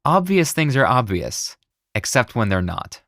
Obvious things are obvious, except when they're not.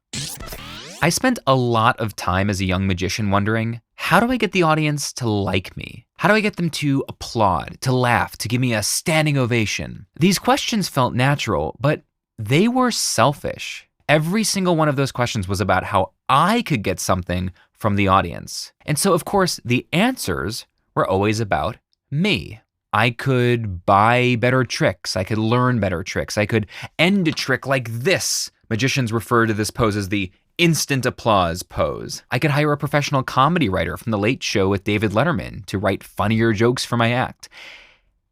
I spent a lot of time as a young magician wondering, how do I get the audience to like me? How do I get them to applaud, to laugh, to give me a standing ovation? These questions felt natural, but they were selfish. Every single one of those questions was about how I could get something from the audience. And so, of course, the answers were always about me. I could buy better tricks. I could learn better tricks. I could end a trick like this. Magicians refer to this pose as the instant applause pose. I could hire a professional comedy writer from The Late Show with David Letterman to write funnier jokes for my act.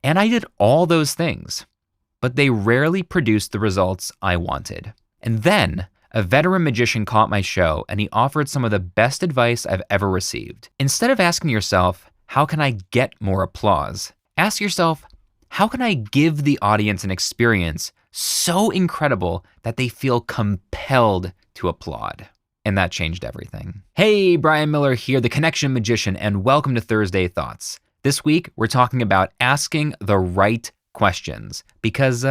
And I did all those things, but they rarely produced the results I wanted. And then a veteran magician caught my show and he offered some of the best advice I've ever received. Instead of asking yourself, how can I get more applause? Ask yourself, how can I give the audience an experience so incredible that they feel compelled to applaud? And that changed everything. Hey, Brian Miller here, the Connection Magician, and welcome to Thursday Thoughts. This week, we're talking about asking the right questions because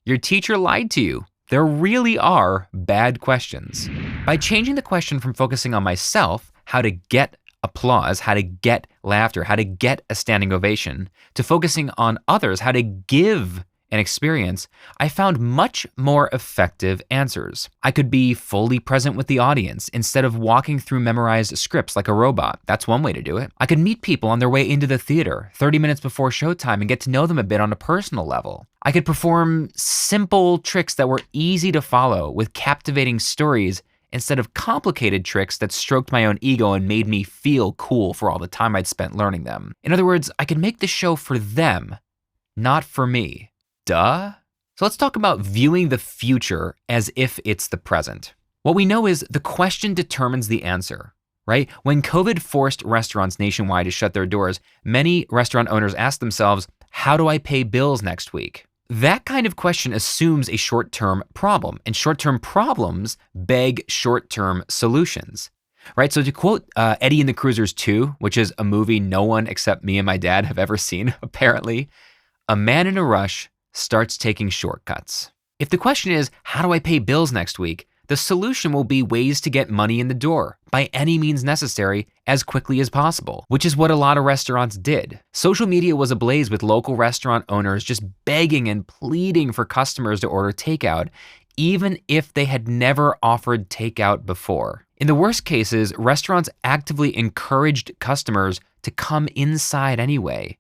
your teacher lied to you. There really are bad questions. By changing the question from focusing on myself, how to get applause, how to get laughter, how to get a standing ovation, to focusing on others, how to give an experience, I found much more effective answers. I could be fully present with the audience instead of walking through memorized scripts like a robot. That's one way to do it. I could meet people on their way into the theater 30 minutes before showtime and get to know them a bit on a personal level. I could perform simple tricks that were easy to follow with captivating stories instead of complicated tricks that stroked my own ego and made me feel cool for all the time I'd spent learning them. In other words, I could make the show for them, not for me. Duh. So let's talk about viewing the future as if it's the present. What we know is the question determines the answer, right? When COVID forced restaurants nationwide to shut their doors, many restaurant owners asked themselves, how do I pay bills next week? That kind of question assumes a short-term problem, and short-term problems beg short-term solutions, right? So to quote Eddie and the Cruisers 2, which is a movie no one except me and my dad have ever seen, apparently, a man in a rush starts taking shortcuts. If the question is, how do I pay bills next week? The solution will be ways to get money in the door by any means necessary as quickly as possible, which is what a lot of restaurants did. Social media was ablaze with local restaurant owners just begging and pleading for customers to order takeout, even if they had never offered takeout before. In the worst cases, restaurants actively encouraged customers to come inside anyway,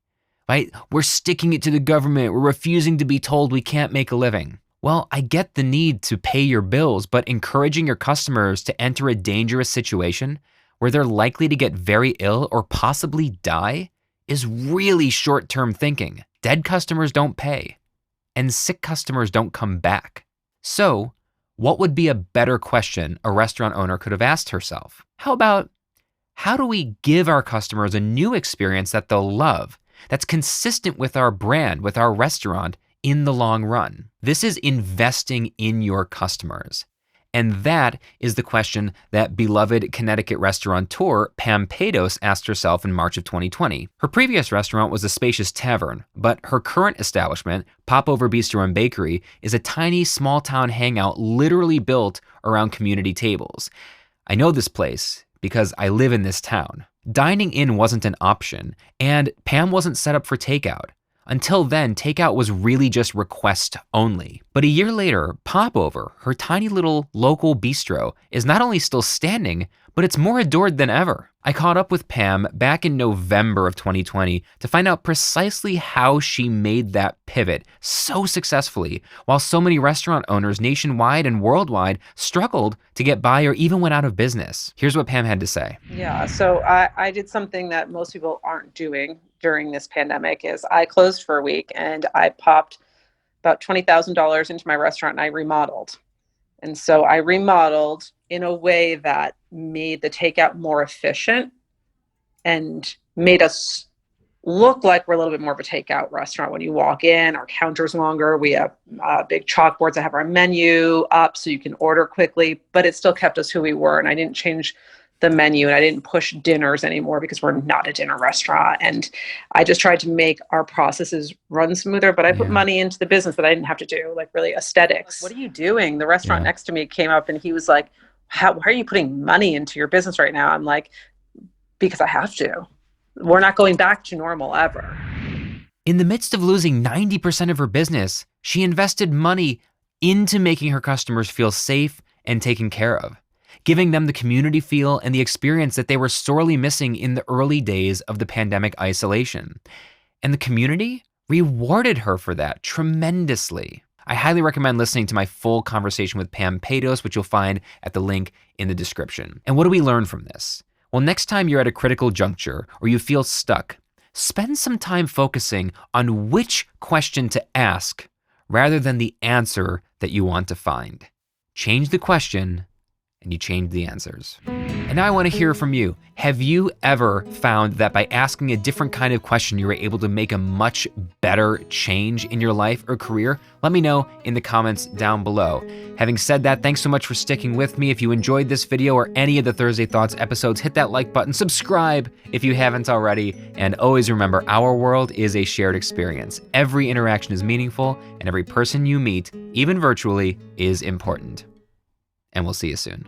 right? We're sticking it to the government. We're refusing to be told we can't make a living. Well, I get the need to pay your bills, but encouraging your customers to enter a dangerous situation where they're likely to get very ill or possibly die is really short-term thinking. Dead customers don't pay, and sick customers don't come back. So, what would be a better question a restaurant owner could have asked herself? How about, how do we give our customers a new experience that they'll love, that's consistent with our brand, with our restaurant, in the long run? This is investing in your customers. And that is the question that beloved Connecticut restaurateur Pam asked herself in March of 2020. Her previous restaurant was a spacious tavern, but her current establishment, Popover Bistro and Bakery, is a tiny small town hangout literally built around community tables. I know this place because I live in this town. Dining in wasn't an option, and Pam wasn't set up for takeout. Until then, takeout was really just request only. But a year later, Popover, her tiny little local bistro, is not only still standing, but it's more adored than ever. I caught up with Pam back in November of 2020 to find out precisely how she made that pivot so successfully, while so many restaurant owners nationwide and worldwide struggled to get by or even went out of business. Here's what Pam had to say. Yeah, so I did something that most people aren't doing during this pandemic. Is I closed for a week and I popped about $20,000 into my restaurant and I remodeled. And so I remodeled in a way that made the takeout more efficient and made us look like we're a little bit more of a takeout restaurant. When you walk in, our counter's longer. We have big chalkboards that have our menu up so you can order quickly, but it still kept us who we were. And I didn't change the menu, and I didn't push dinners anymore because we're not a dinner restaurant. And I just tried to make our processes run smoother, but I put money into the business that I didn't have to do, like really aesthetics. What are you doing? The restaurant next to me came up and he was like, why are you putting money into your business right now? I'm like, because I have to. We're not going back to normal ever. In the midst of losing 90% of her business, she invested money into making her customers feel safe and taken care of, giving them the community feel and the experience that they were sorely missing in the early days of the pandemic isolation. And the community rewarded her for that tremendously. I highly recommend listening to my full conversation with Pam Pados, which you'll find at the link in the description. And what do we learn from this? Well, next time you're at a critical juncture or you feel stuck, spend some time focusing on which question to ask rather than the answer that you want to find. Change the question and you change the answers. And now I want to hear from you. Have you ever found that by asking a different kind of question, you were able to make a much better change in your life or career? Let me know in the comments down below. Having said that, thanks so much for sticking with me. If you enjoyed this video or any of the Thursday Thoughts episodes, hit that like button, subscribe if you haven't already, and always remember, our world is a shared experience. Every interaction is meaningful, and every person you meet, even virtually, is important. And we'll see you soon.